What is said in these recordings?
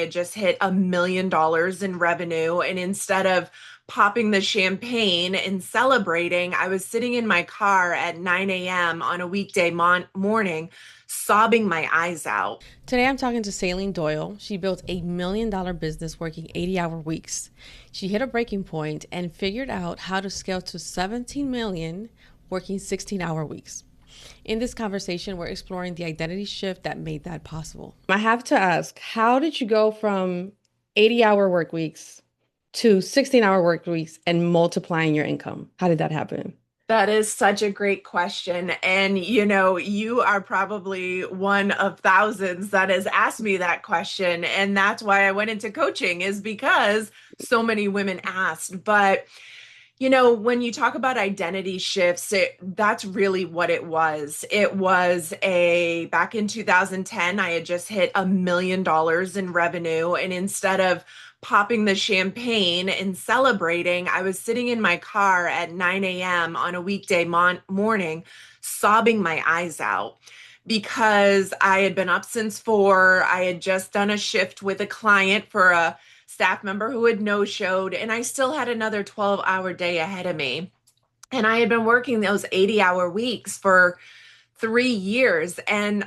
had just hit $1 million in revenue. And instead of popping the champagne and celebrating, I was sitting in my car at 9 a.m. on a weekday morning, sobbing my eyes out. Today I'm talking to Sailynn Doyle. She built $1 million business working 80-hour weeks. She hit a breaking point and figured out how to scale to 17 million working 16-hour weeks. In this conversation, we're exploring the identity shift that made that possible. I have to ask, how did you go from 80-hour work weeks to 16-hour work weeks and multiplying your income? How did that happen? That is such a great question. And you are probably one of thousands that has asked me that question. And that's why I went into coaching, is because so many women asked. But when you talk about identity shifts, that's really what it was. It was back in 2010, I had just hit $1 million in revenue. And instead of popping the champagne and celebrating, I was sitting in my car at 9 a.m. on a weekday morning, sobbing my eyes out because I had been up since 4. I had just done a shift with a client for a staff member who had no-showed, and I still had another 12-hour day ahead of me. And I had been working those 80-hour weeks for 3 years. And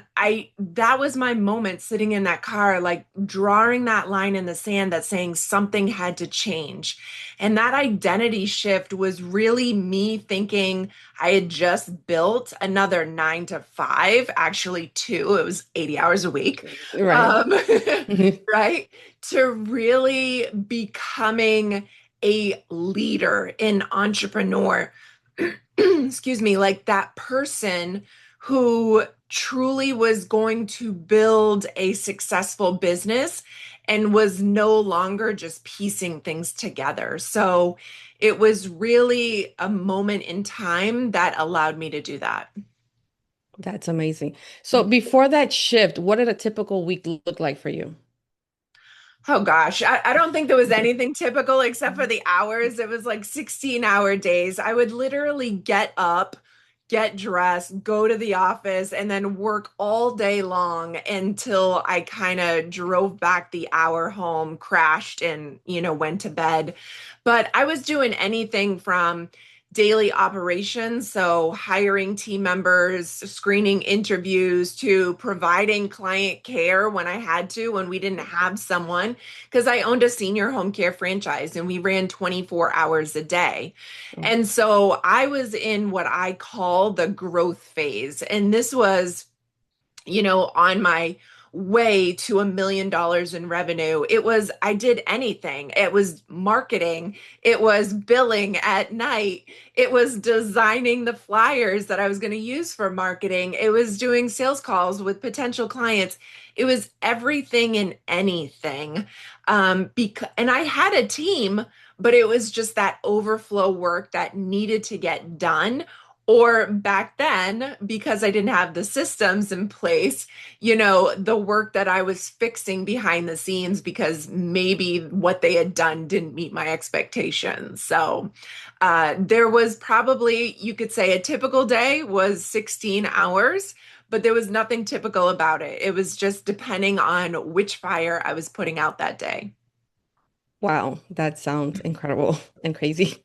that was my moment sitting in that car, like drawing that line in the sand that saying something had to change. And that identity shift was really me thinking I had just built another 9 to 5, actually two, it was 80 hours a week. Right. Um, right? To really becoming a leader, an entrepreneur, excuse me, like that person who truly was going to build a successful business and was no longer just piecing things together. So it was really a moment in time that allowed me to do that. That's amazing. So before that shift, what did a typical week look like for you? Oh gosh, I don't think there was anything typical except for the hours. It was like 16-hour days. I would literally get up, get dressed, go to the office, and then work all day long until I kind of drove back the hour home, crashed, and, went to bed. But I was doing anything from daily operations, so hiring team members, screening interviews, to providing client care when I had to, when we didn't have someone, because I owned a senior home care franchise and we ran 24 hours a day. And so I was in what I call the growth phase. And this was, on my way to $1 million in revenue. I did anything. It was marketing. It was billing at night. It was designing the flyers that I was going to use for marketing. It was doing sales calls with potential clients. It was everything and anything. And I had a team, but it was just that overflow work that needed to get done. Or back then, because I didn't have the systems in place, the work that I was fixing behind the scenes because maybe what they had done didn't meet my expectations. So there was probably, you could say a typical day was 16 hours, but there was nothing typical about it. It was just depending on which fire I was putting out that day. Wow, that sounds incredible and crazy.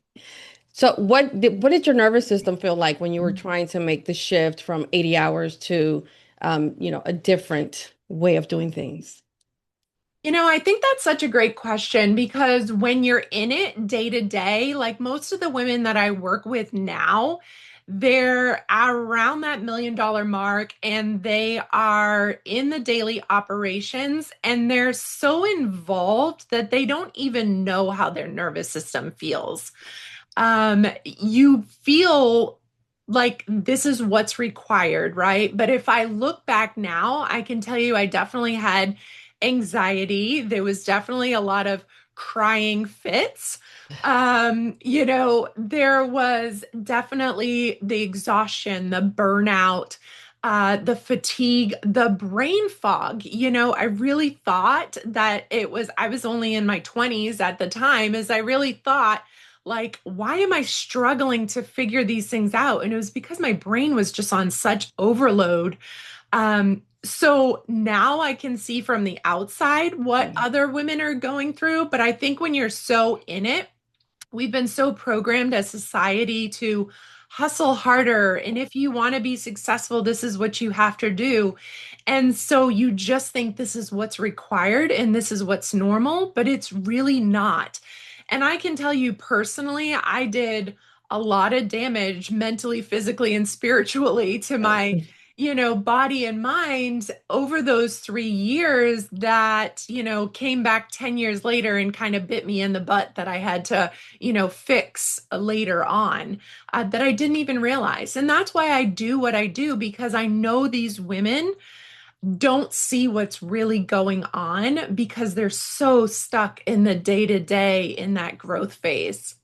So what did your nervous system feel like when you were trying to make the shift from 80 hours to a different way of doing things? I think that's such a great question because when you're in it day to day, like most of the women that I work with now, they're around that $1 million mark and they are in the daily operations and they're so involved that they don't even know how their nervous system feels. You feel like this is what's required, right? But if I look back now, I can tell you I definitely had anxiety. There was definitely a lot of crying fits. There was definitely the exhaustion, the burnout, the fatigue, the brain fog. I really thought that I was only in my 20s at the time, as I really thought, like, why am I struggling to figure these things out? And it was because my brain was just on such overload. So now I can see from the outside what other women are going through, but I think when you're so in it, we've been so programmed as society to hustle harder. And if you want to be successful, this is what you have to do. And so you just think this is what's required and this is what's normal, but it's really not. And I can tell you personally, I did a lot of damage mentally, physically, and spiritually to my body and mind over those 3 years that, came back 10 years later and kind of bit me in the butt that I had to fix later on that I didn't even realize. And that's why I do what I do because I know these women don't see what's really going on because they're so stuck in the day to day in that growth phase.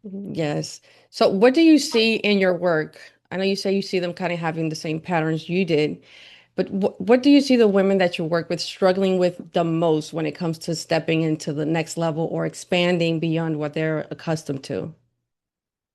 Yes. So what do you see in your work? I know you say you see them kind of having the same patterns you did, but what do you see the women that you work with struggling with the most when it comes to stepping into the next level or expanding beyond what they're accustomed to?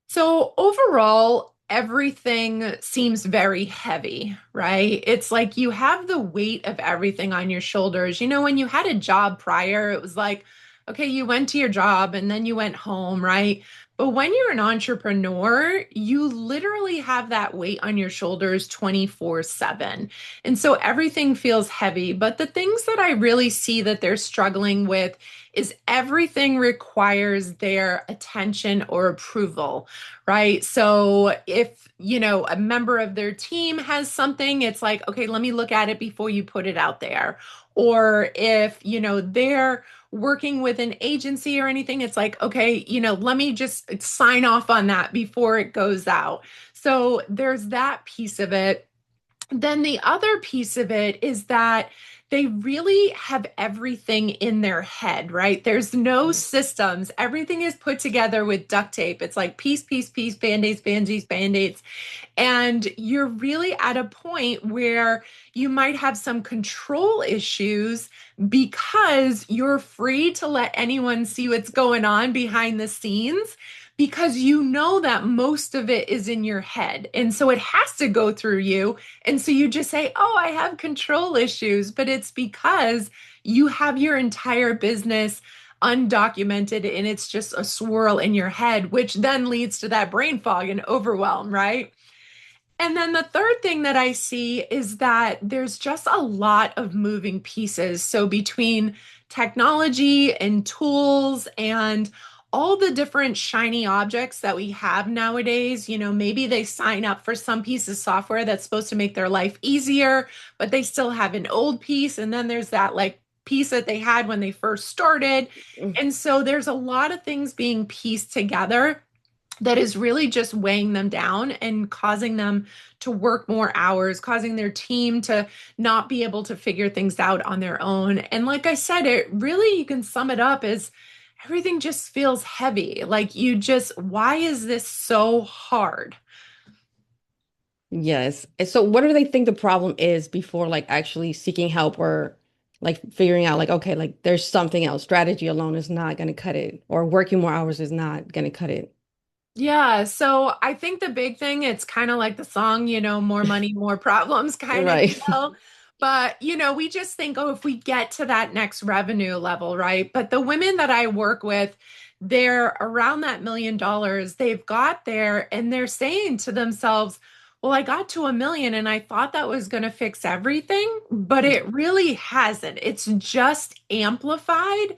So overall, everything seems very heavy, right? It's like you have the weight of everything on your shoulders. When you had a job prior, it was like, okay, you went to your job and then you went home, right? But when you're an entrepreneur, you literally have that weight on your shoulders 24/7. And so everything feels heavy. But the things that I really see that they're struggling with is everything requires their attention or approval, right? So if, a member of their team has something, it's like, okay, let me look at it before you put it out there. Or if, they're working with an agency or anything, it's like, okay, let me just sign off on that before it goes out. So there's that piece of it. Then the other piece of it is that they really have everything in their head, right? There's no systems. Everything is put together with duct tape. It's like piece, piece, piece, band-aids, band-aids, band-aids. And you're really at a point where you might have some control issues because you're free to let anyone see what's going on behind the scenes because you know that most of it is in your head. And so it has to go through you. And so you just say, oh, I have control issues, but it's because you have your entire business undocumented and it's just a swirl in your head, which then leads to that brain fog and overwhelm, right? And then the third thing that I see is that there's just a lot of moving pieces. So between technology and tools and all the different shiny objects that we have nowadays, maybe they sign up for some piece of software that's supposed to make their life easier, but they still have an old piece. And then there's that like piece that they had when they first started. And so there's a lot of things being pieced together that is really just weighing them down and causing them to work more hours, causing their team to not be able to figure things out on their own. And like I said, it really, you can sum it up as everything just feels heavy. Like you just, why is this so hard? Yes. And so what do they think the problem is before like actually seeking help or like figuring out like, okay, like there's something else. Strategy alone is not going to cut it, or working more hours is not going to cut it. Yeah, so I think the big thing, it's kind of like the song, more money, more problems kind of Right. deal. But, we just think, oh, if we get to that next revenue level, right? But the women that I work with, they're around that $1 million. They've got there and they're saying to themselves, well, I got to 1 million and I thought that was going to fix everything, but it really hasn't. It's just amplified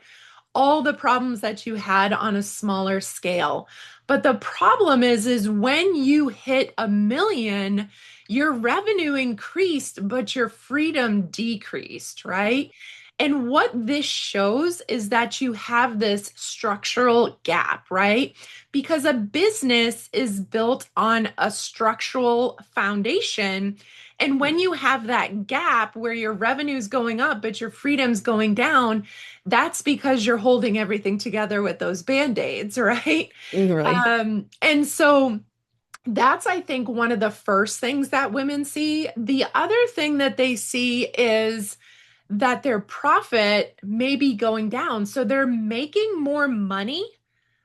all the problems that you had on a smaller scale. But the problem is when you hit 1 million, your revenue increased, but your freedom decreased, right? And what this shows is that you have this structural gap, right? Because a business is built on a structural foundation. And when you have that gap where your revenue is going up, but your freedom's going down, that's because you're holding everything together with those band-aids, right? Right. And so that's, I think, one of the first things that women see. The other thing that they see is that their profit may be going down. So they're making more money,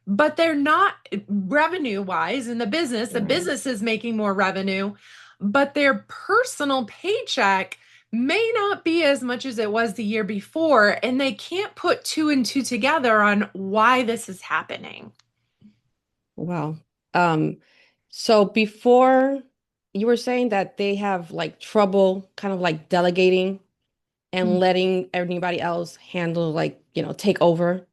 but they're not revenue wise in the business. The Right. business is making more revenue, but their personal paycheck may not be as much as it was the year before, and they can't put two and two together on why this is happening. Wow. Um, so before you were saying that they have like trouble kind of like delegating and letting anybody else handle like, take over.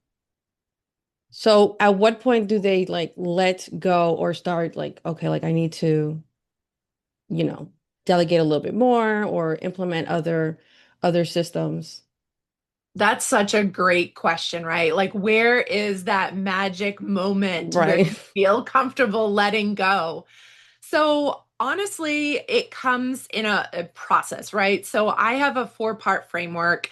So at what point do they like let go or start like, okay, like I need to, you know, delegate a little bit more or implement other systems, That's such a great question, right? Like, where is that magic moment where right? you feel comfortable letting go? So honestly, it comes in a process, right? So I have a four-part framework,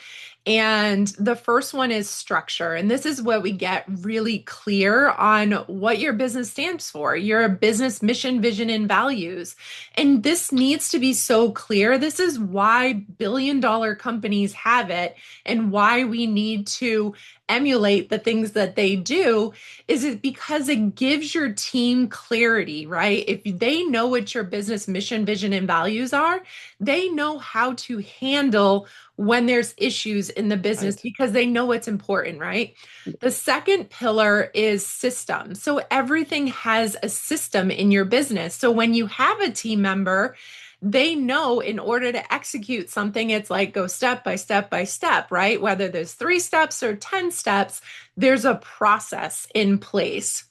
and the first one is structure. And this is where we get really clear on what your business stands for, your business mission, vision, and values. And this needs to be so clear. This is why billion-dollar companies have it and why we need to emulate the things that they do is it because it gives your team clarity, right? If they know what your business mission, vision, and values are, they know how to handle when there's issues in the business Right. because they know what's important, right? The second pillar is system. So everything has a system in your business. So when you have a team member, they know in order to execute something, it's like go step by step by step, right? Whether there's 3 steps or 10 steps, there's a process in place.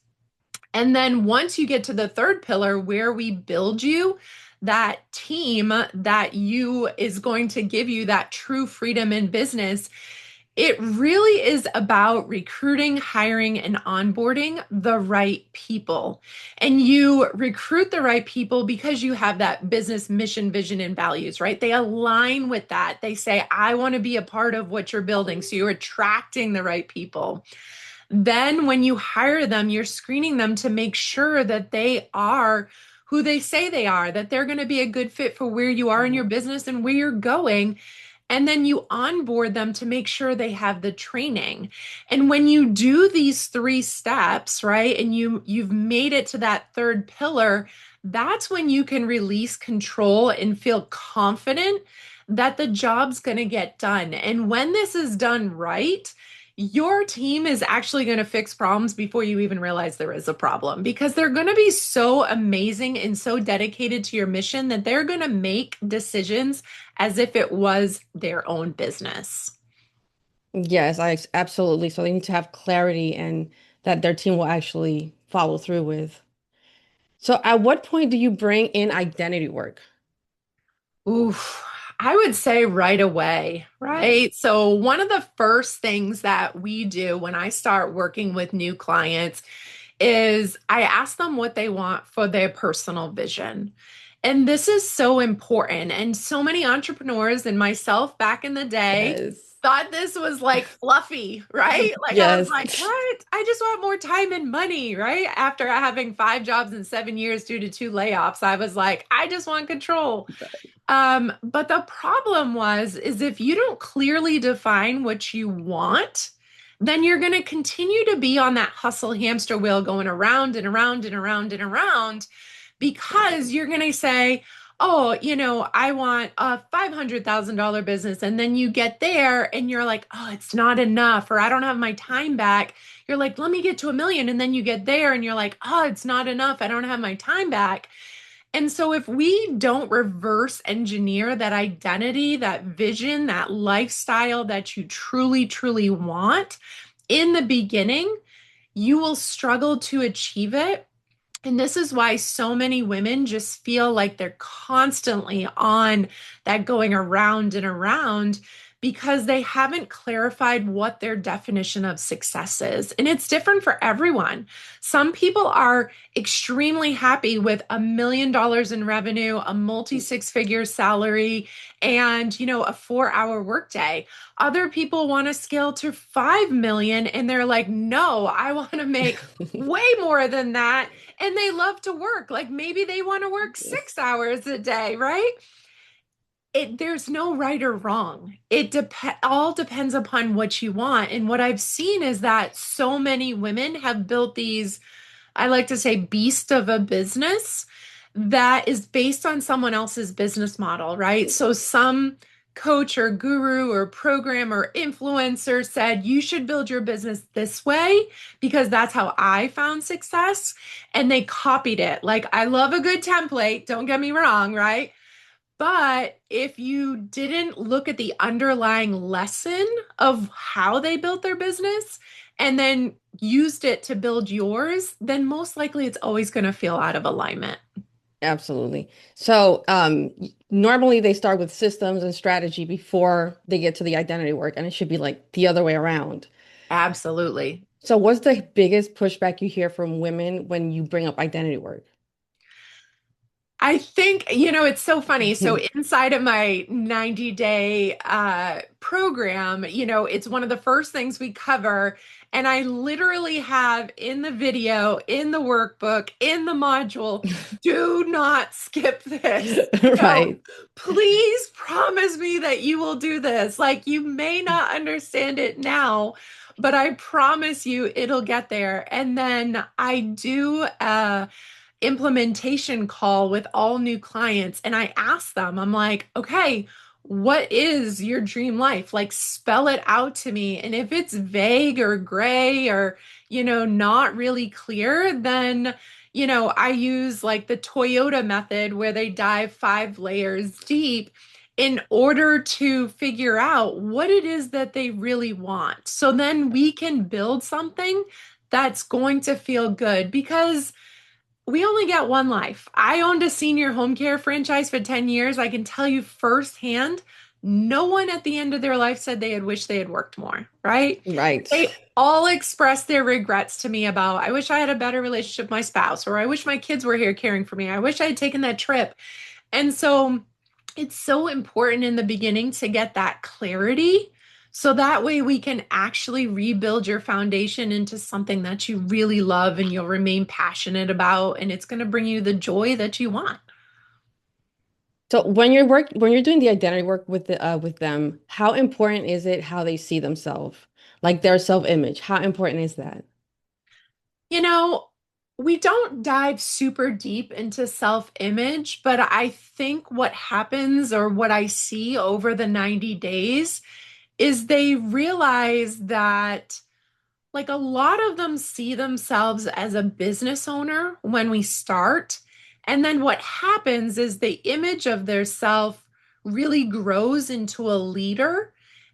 And then once you get to the third pillar where we build you, that team that you is going to give you that true freedom in business, it really is about recruiting, hiring, and onboarding the right people. And you recruit the right people because you have that business mission, vision, and values, right? They align with that. They say, I want to be a part of what you're building. So you're attracting the right people. Then, when you hire them, you're screening them to make sure that they are who they say they are, that they're going to be a good fit for where you are in your Right. business and where you're going. And then you onboard them to make sure they have the training. And when you do these 3 steps, right, and you've made it to that third pillar, that's when you can release control and feel confident that the job's going to get done. And when this is done right, your team is actually going to fix problems before you even realize there is a problem because they're going to be so amazing and so dedicated to your mission that they're going to make decisions as if it was their own business. Yes, absolutely. So they need to have clarity and that their team will actually follow through with. So at what point do you bring in identity work? Oof, I would say right away, right? So, one of the first things that we do when I start working with new clients is I ask them what they want for their personal vision. And this is so important. And so many entrepreneurs and myself back in the day Yes. thought this was like fluffy, right? Like I was Yes. like, what? I just want more time and money, right? After having 5 jobs in 7 years due to 2 layoffs, I was like, I just want control. But the problem is if you don't clearly define what you want, then you're going to continue to be on that hustle hamster wheel going around and around and around and around because you're going to say, oh, I want a $500,000 business. And then you get there and you're like, oh, it's not enough, or I don't have my time back. You're like, let me get to 1 million. And then you get there and you're like, oh, it's not enough. I don't have my time back. And so, if we don't reverse engineer that identity, that vision, that lifestyle that you truly, truly want in the beginning, you will struggle to achieve it. And this is why so many women just feel like they're constantly on that going around and around because they haven't clarified what their definition of success is. And it's different for everyone. Some people are extremely happy with $1 million in revenue, a multi six-figure salary, and a 4-hour workday. Other people want to scale to 5 million and they're like, no, I want to make way more than that, and they love to work. Like maybe they want to work Yes. 6 hours a day, right? There's no right or wrong. All depends upon what you want. And what I've seen is that so many women have built these, I like to say, beast of a business that is based on someone else's business model, right? So some coach or guru or program or influencer said, you should build your business this way because that's how I found success. And they copied it. Like, I love a good template, don't get me wrong, right? But if you didn't look at the underlying lesson of how they built their business and then used it to build yours, then most likely it's always going to feel out of alignment. Absolutely. So, normally they start with systems and strategy before they get to the identity work, and it should be like the other way around. Absolutely. So, what's the biggest pushback you hear from women when you bring up identity work? I think, it's so funny. So inside of my 90-day program, it's one of the first things we cover. And I literally have in the video, in the workbook, in the module, do not skip this. Right. Please promise me that you will do this. Like, you may not understand it now, but I promise you it'll get there. And then I do implementation call with all new clients and I ask them, I'm like, okay, what is your dream life? Like, spell it out to me. And if it's vague or gray or, not really clear, then, I use like the Toyota method where they dive 5 layers deep in order to figure out what it is that they really want. So then we can build something that's going to feel good because we only get one life. I owned a senior home care franchise for 10 years. I can tell you firsthand, no one at the end of their life said they had wished they had worked more, right? Right. They all expressed their regrets to me about, I wish I had a better relationship with my spouse, or I wish my kids were here caring for me. I wish I had taken that trip. And so it's so important in the beginning to get that clarity. So that way we can actually rebuild your foundation into something that you really love and you'll remain passionate about, and it's going to bring you the joy that you want. So when you're doing the identity work with them, how important is it how they see themselves? Like their self-image. How important is that? You know, we don't dive super deep into self-image, but I think what happens or what I see over the 90 days is they realize that like a lot of them see themselves as a business owner when we start. And then what happens is the image of their self really grows into a leader.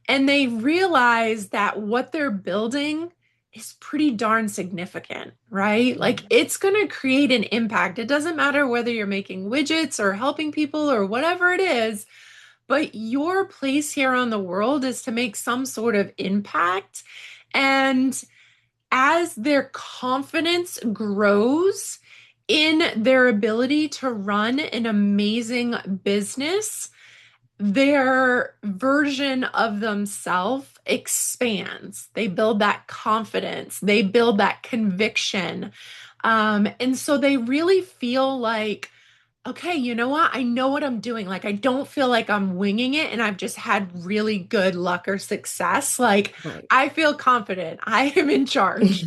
And they realize that what they're building is pretty darn significant, right? Like, it's going to create an impact. It doesn't matter whether you're making widgets or helping people or whatever it is, but your place here on the world is to make some sort of impact. And as their confidence grows in their ability to run an amazing business, their version of themselves expands. They build that confidence, they build that conviction. And so they really feel like, okay, you know what? I know what I'm doing. Like, I don't feel like I'm winging it and I've just had really good luck or success. Like, Right. I feel confident. I am in charge.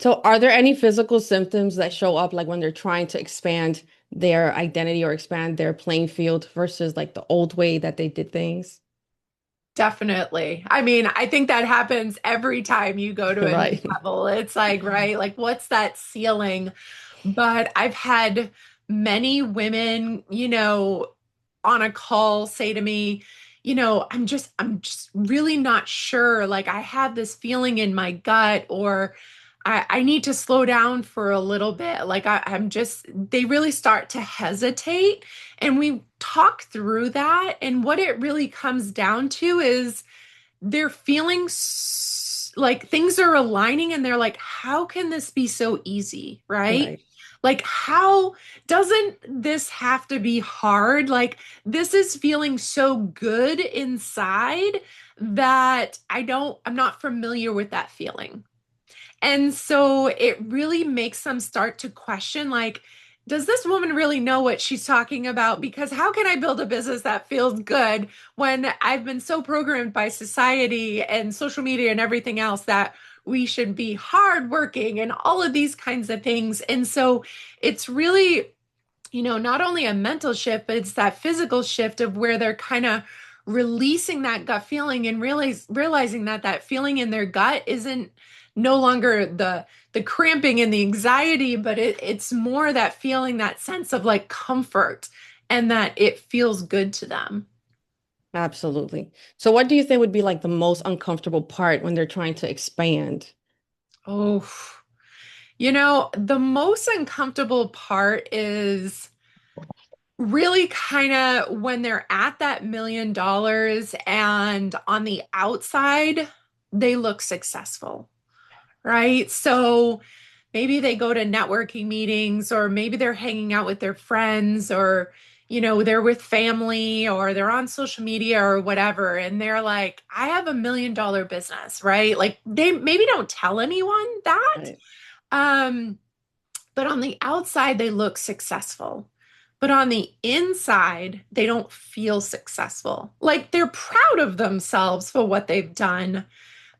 So are there any physical symptoms that show up like when they're trying to expand their identity or expand their playing field versus like the old way that they did things? Definitely. I mean, I think that happens every time you go to a new Right. level. It's like, right? Like, what's that ceiling? But I've had many women, on a call say to me, I'm just really not sure. Like, I have this feeling in my gut, or I need to slow down for a little bit. Like, they really start to hesitate. And we talk through that. And what it really comes down to is they're feeling like things are aligning and they're like, how can this be so easy? Right? Right. Like, how doesn't this have to be hard? Like, this is feeling so good inside that I'm not familiar with that feeling. And so it really makes them start to question, like, does this woman really know what she's talking about? Because how can I build a business that feels good when I've been so programmed by society and social media and everything else that we should be hardworking and all of these kinds of things? And so it's really, not only a mental shift, but it's that physical shift of where they're kind of releasing that gut feeling and realizing that that feeling in their gut isn't no longer the cramping and the anxiety, but it's more that feeling, that sense of like comfort and that it feels good to them. Absolutely. So what do you think would be like the most uncomfortable part when they're trying to expand? Oh, the most uncomfortable part is really kind of when they're at that $1 million and on the outside, they look successful, right? So maybe they go to networking meetings, or maybe they're hanging out with their friends, or, they're with family, or they're on social media or whatever. And they're like, I have $1 million business, right? Like they maybe don't tell anyone that. Right. Um, but on the outside, they look successful. But on the inside, they don't feel successful. Like they're proud of themselves for what they've done,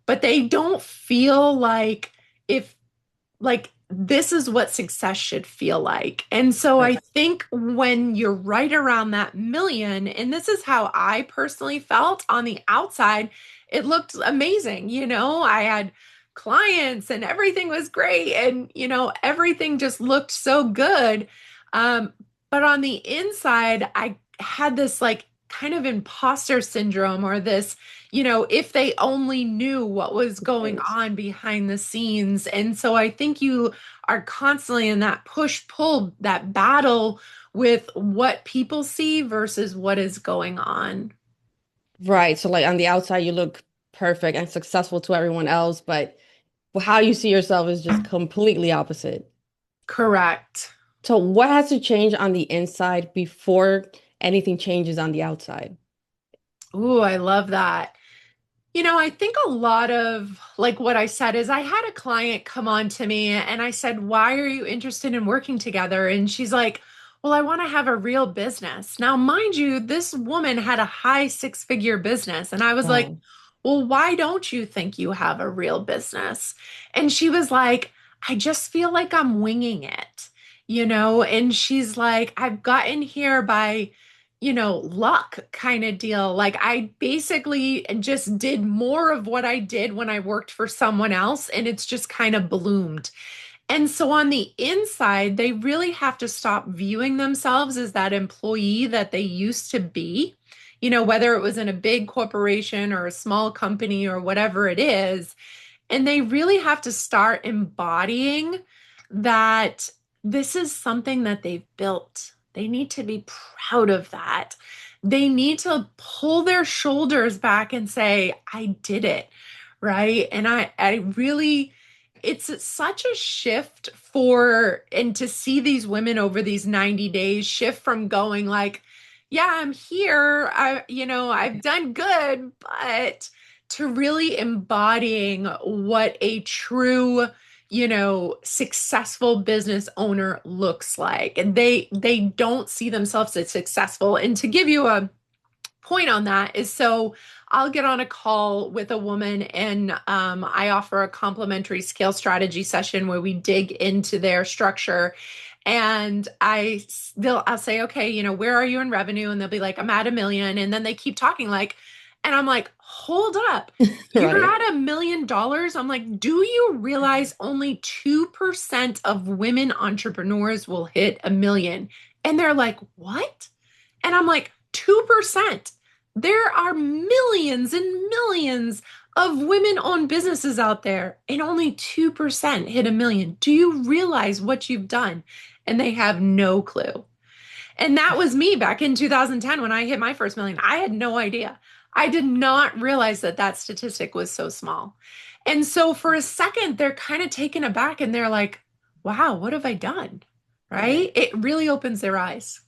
but they don't feel if like this is what success should feel like. And so Right. I think when you're right around that million, and this is how I personally felt on the outside, it looked amazing. I had clients and everything was great, and everything just looked so good. Um, but on the inside, I had this like kind of imposter syndrome, or this, if they only knew what was going Right. on behind the scenes. And so I think you are constantly in that push pull, that battle with what people see versus what is going on. Right. So like on the outside, you look perfect and successful to everyone else, but how you see yourself is just completely opposite. Correct. So what has to change on the inside before anything changes on the outside? Ooh, I love that. I think a lot of like what I said is I had a client come on to me and I said, "Why are you interested in working together?" And she's like, "Well, I want to have a real business." Now, mind you, this woman had a high six-figure business. And I was like, Wow. "Well, why don't you think you have a real business?" And she was like, "I just feel like I'm winging it. And she's like, "I've gotten here by luck kind of deal. Like I basically just did more of what I did when I worked for someone else, and it's just kind of bloomed." And so on the inside, they really have to stop viewing themselves as that employee that they used to be, whether it was in a big corporation or a small company or whatever it is. And they really have to start embodying that this is something that they've built. They need to be proud of that. They need to pull their shoulders back and say, I did it. Right. And I really, it's such a shift and to see these women over these 90 days shift from going like, yeah, I'm here. I've done good, but to really embodying what a true, successful business owner looks like. And they don't see themselves as successful. And to give you a point on that is, so I'll get on a call with a woman and I offer a complimentary scale strategy session where we dig into their structure. And I'll say, okay, where are you in revenue? And they'll be like, I'm at 1 million. And then they keep talking like, and I'm like, hold up, you're Right. at $1 million. I'm like, do you realize only 2% of women entrepreneurs will hit 1 million? And they're like, what? And I'm like, 2%. There are millions and millions of women-owned businesses out there, and only 2% hit 1 million. Do you realize what you've done? And they have no clue. And that was me back in 2010 when I hit my first million. I had no idea. I did not realize that that statistic was so small. And so for a second, they're kind of taken aback and they're like, wow, what have I done? Right. Right? It really opens their eyes.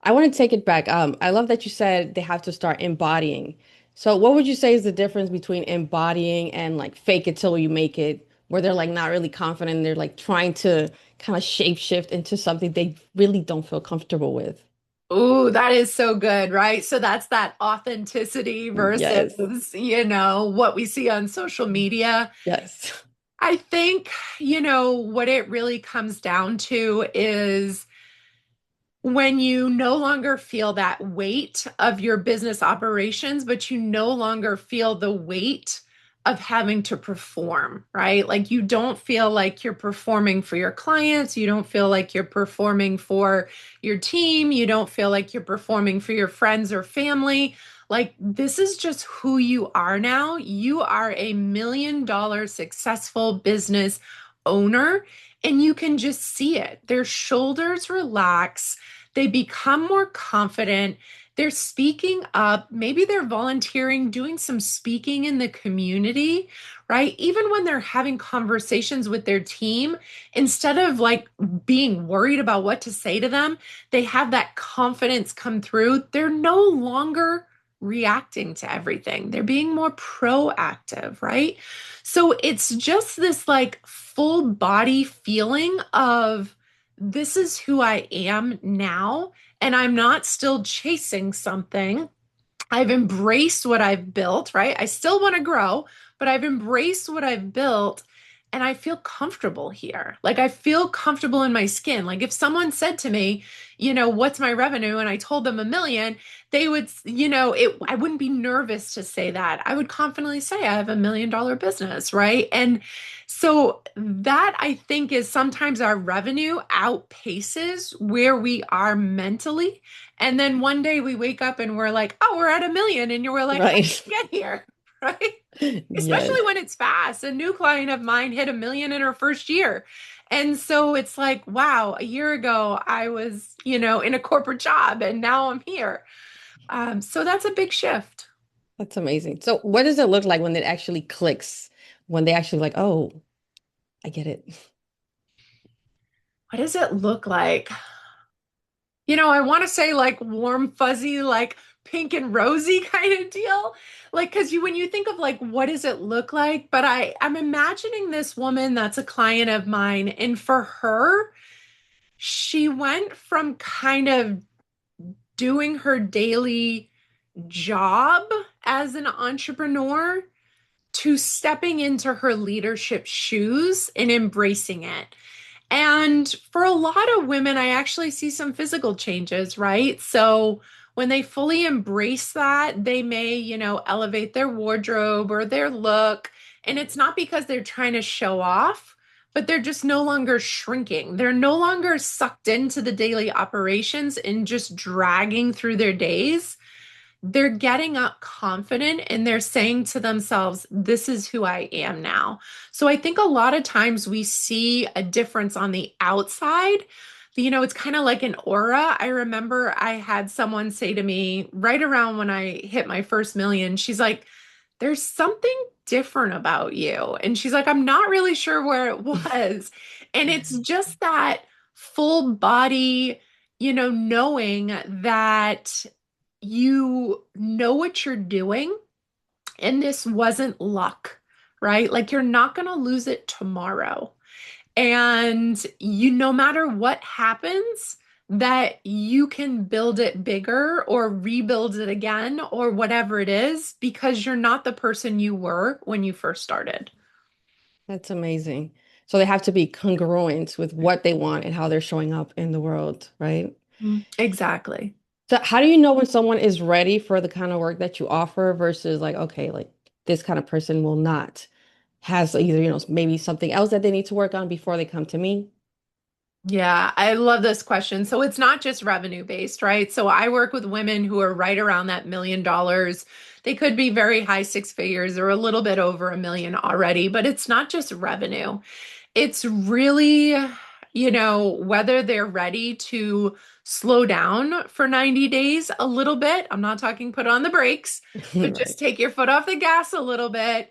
I want to take it back. I love that you said they have to start embodying. So what would you say is the difference between embodying and like fake it till you make it, where they're like not really confident, they're like trying to kind of shape shift into something they really don't feel comfortable with? Ooh, that is so good, right? So that's that authenticity Yes. versus, what we see on social media. Yes. I think, what it really comes down to is when you no longer feel that weight of your business operations, but you no longer feel the weight of having to perform, right? Like you don't feel like you're performing for your clients. You don't feel like you're performing for your team. You don't feel like you're performing for your friends or family. Like this is just who you are now. You are a $1 million successful business owner, and you can just see it. Their shoulders relax, they become more confident. They're speaking up. Maybe they're volunteering, doing some speaking in the community, right? Even when they're having conversations with their team, instead of like being worried about what to say to them, they have that confidence come through. They're no longer reacting to everything. They're being more proactive, right? So it's just this like full body feeling of this is who I am now, and I'm not still chasing something. I've embraced what I've built, right? I still want to grow, but I've embraced what I've built and I feel comfortable here. Like I feel comfortable in my skin. Like if someone said to me, what's my revenue? And I told them 1 million, they would, I wouldn't be nervous to say that. I would confidently say I have $1 million business, right? And so that I think is sometimes our revenue outpaces where we are mentally. And then one day we wake up and we're like, oh, we're at 1 million. And you're like, how did Right. we get here? Right? Yes. Especially when it's fast. A new client of mine hit 1 million in her first year. And so it's like, wow, a year ago I was, in a corporate job and now I'm here. So that's a big shift. That's amazing. So what does it look like when it actually clicks? When they actually like, oh, I get it. What does it look like? I want to say like warm, fuzzy, like pink and rosy kind of deal. Like, because when you think of like, what does it look like? But I'm imagining this woman that's a client of mine. And for her, she went from kind of doing her daily job as an entrepreneur to stepping into her leadership shoes and embracing it. And for a lot of women, I actually see some physical changes, right? So when they fully embrace that, they may, elevate their wardrobe or their look. And it's not because they're trying to show off, but they're just no longer shrinking. They're no longer sucked into the daily operations and just dragging through their days. They're getting up confident and they're saying to themselves, this is who I am now. So I think a lot of times we see a difference on the outside. It's kind of like an aura. I remember I had someone say to me right around when I hit my first million, she's like, there's something different about you. And she's like, I'm not really sure where it was. And it's just that full body, knowing that you know what you're doing and this wasn't luck, right? Like you're not going to lose it tomorrow. And no matter what happens, that you can build it bigger or rebuild it again or whatever it is because you're not the person you were when you first started. That's amazing. So they have to be congruent with what they want and how they're showing up in the world, right? Exactly. So how do you know when someone is ready for the kind of work that you offer versus like, okay, like this kind of person will not has either, maybe something else that they need to work on before they come to me? Yeah, I love this question. So it's not just revenue based, right? So I work with women who are right around that $1 million. They could be very high six figures or a little bit over 1 million already, but it's not just revenue. It's really, whether they're ready to slow down for 90 days a little bit. I'm not talking put on the brakes, but Right. just take your foot off the gas a little bit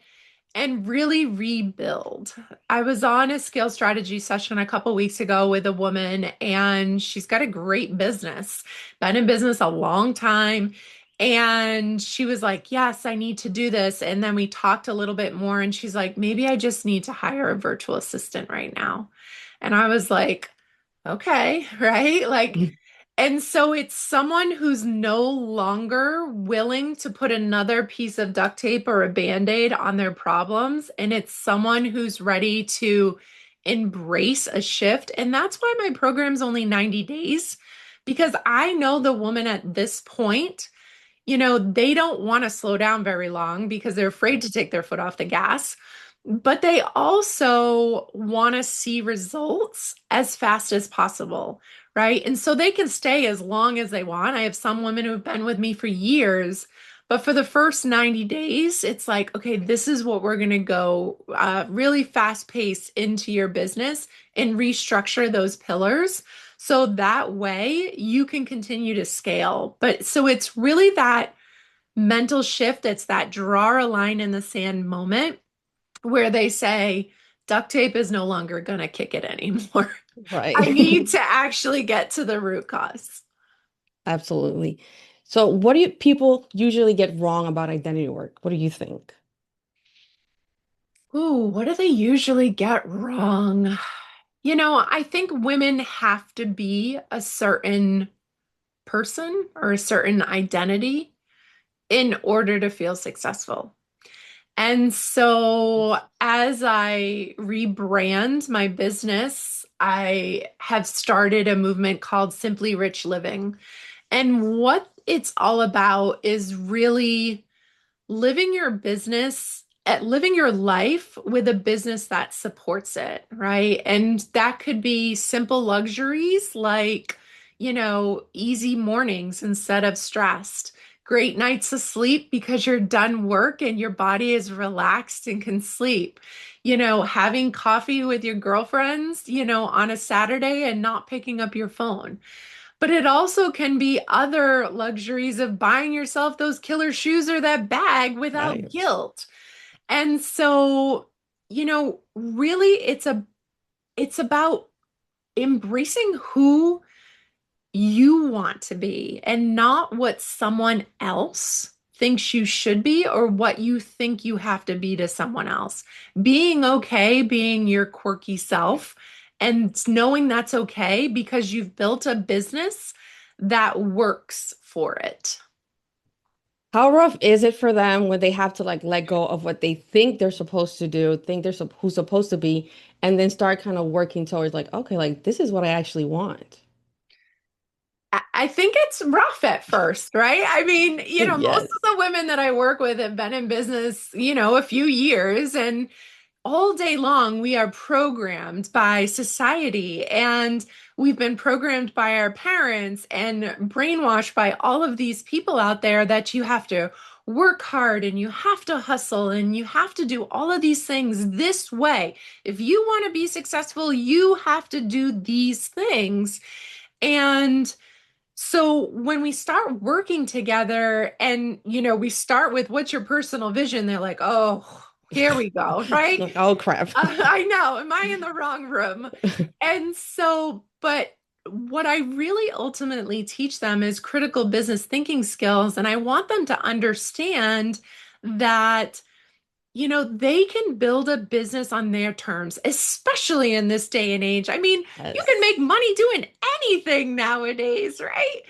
and really rebuild. I was on a scale strategy session a couple weeks ago with a woman, and she's got a great business, been in business a long time. And she was like, yes, I need to do this. And then we talked a little bit more, and she's like, maybe I just need to hire a virtual assistant right now. And I was like, okay, right? Like, and so it's someone who's no longer willing to put another piece of duct tape or a band-aid on their problems. And it's someone who's ready to embrace a shift. And that's why my program's only 90 days, because I know the woman at this point, they don't want to slow down very long because they're afraid to take their foot off the gas. But they also want to see results as fast as possible, right? And so they can stay as long as they want. I have some women who have been with me for years, but for the first 90 days, it's like, okay, this is what we're going to go really fast pace into your business and restructure those pillars. So that way you can continue to scale. But so it's really that mental shift. It's that draw a line in the sand moment where they say, duct tape is no longer going to kick it anymore. I need Right. to actually get to the root cause. Absolutely. So, what do people usually get wrong about identity work? What do you think? Ooh, what do they usually get wrong? I think women have to be a certain person or a certain identity in order to feel successful. And so as I rebrand my business, I have started a movement called Simply Rich Living. And what it's all about is really living your business at living your life with a business that supports it, right? And that could be simple luxuries like, easy mornings instead of stressed, great nights of sleep because you're done work and your body is relaxed and can sleep. Having coffee with your girlfriends, on a Saturday and not picking up your phone. But it also can be other luxuries of buying yourself those killer shoes or that bag without Right. guilt. And so, really it's about embracing who you want to be and not what someone else thinks you should be or what you think you have to be to someone else. Being okay, being your quirky self, and knowing that's okay because you've built a business that works for it. How rough is it for them when they have to like let go of what they think they're supposed to do, think they're who's supposed to be, and then start kind of working towards like, okay, like this is what I actually want. I think it's rough at first, right? I mean, most of Yes. the women that I work with have been in business, a few years, and all day long we are programmed by society and we've been programmed by our parents and brainwashed by all of these people out there that you have to work hard and you have to hustle and you have to do all of these things this way. If you want to be successful, you have to do these things. And so when we start working together and, we start with what's your personal vision, they're like, oh, here we go, right? Like, oh crap. I know. Am I in the wrong room? And so, but what I really ultimately teach them is critical business thinking skills. And I want them to understand that they can build a business on their terms, especially in this day and age. I mean, you can Yes, make money doing anything nowadays, right?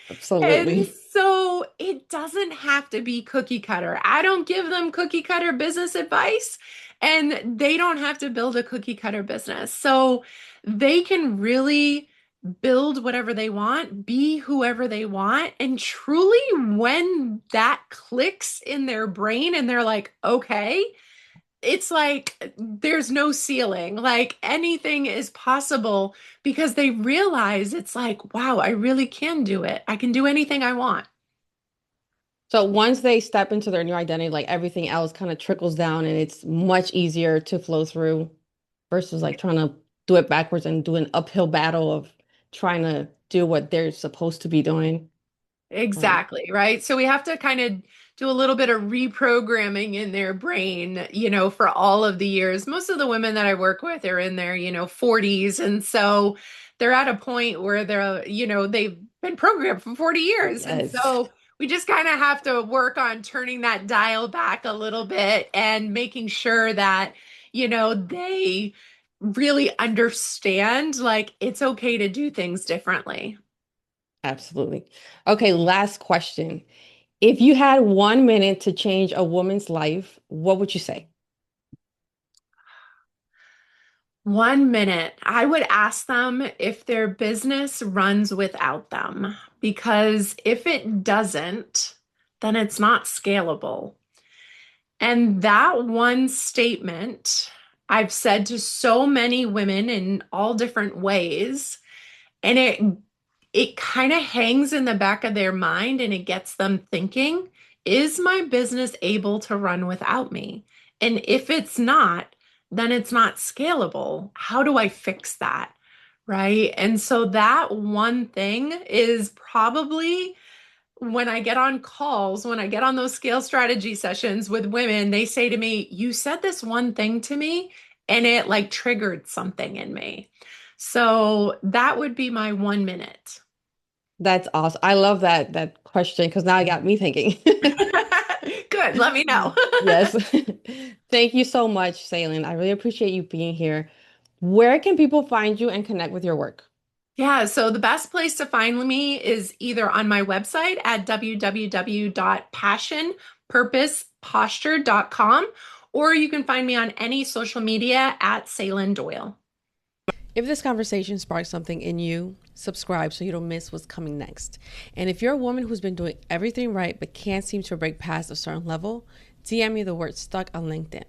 And absolutely. so it doesn't have to be cookie cutter. I don't give them cookie cutter business advice, and they don't have to build a cookie cutter business. So they can really build whatever they want, be whoever they want. And truly, when that clicks in their brain and they're like, okay, it's like there's no ceiling. Like anything is possible because they realize it's like, wow, I really can do it. I can do anything I want. So once they step into their new identity, like everything else kind of trickles down and it's much easier to flow through versus like trying to do it backwards and do an uphill battle of trying to do what they're supposed to be doing. Right. Exactly, right? So we have to kind of do a little bit of reprogramming in their brain, for all of the years. Most of the women that I work with are in their, 40s. And so they're at a point where they've been programmed for 40 years. And Yes, so we just kind of have to work on turning that dial back a little bit and making sure that, they really understand like it's okay to do things differently. absolutely. Okay, last question. If you had 1 minute to change a woman's life, what would you say? 1 minute. I would ask them if their business runs without them, because if it doesn't, then it's not scalable. And that one statement I've said to so many women in all different ways, and it kind of hangs in the back of their mind and it gets them thinking, is my business able to run without me? And if it's not, then it's not scalable. How do I fix that? Right. And so that one thing is probably when I get on calls, when I get on those scale strategy sessions with women, they say to me, you said this one thing to me and it like triggered something in me. So that would be my 1 minute. That's awesome. I love that question because now it got me thinking. Good, let me know. Yes. Thank you so much, Sailynn. I really appreciate you being here. Where can people find you and connect with your work? Yeah, so the best place to find me is either on my website at www.passionpurposeposture.com, or you can find me on any social media at Sailynn Doyle. If this conversation sparks something in you, subscribe so you don't miss what's coming next. And if you're a woman who's been doing everything right but can't seem to break past a certain level, DM me the word stuck on LinkedIn.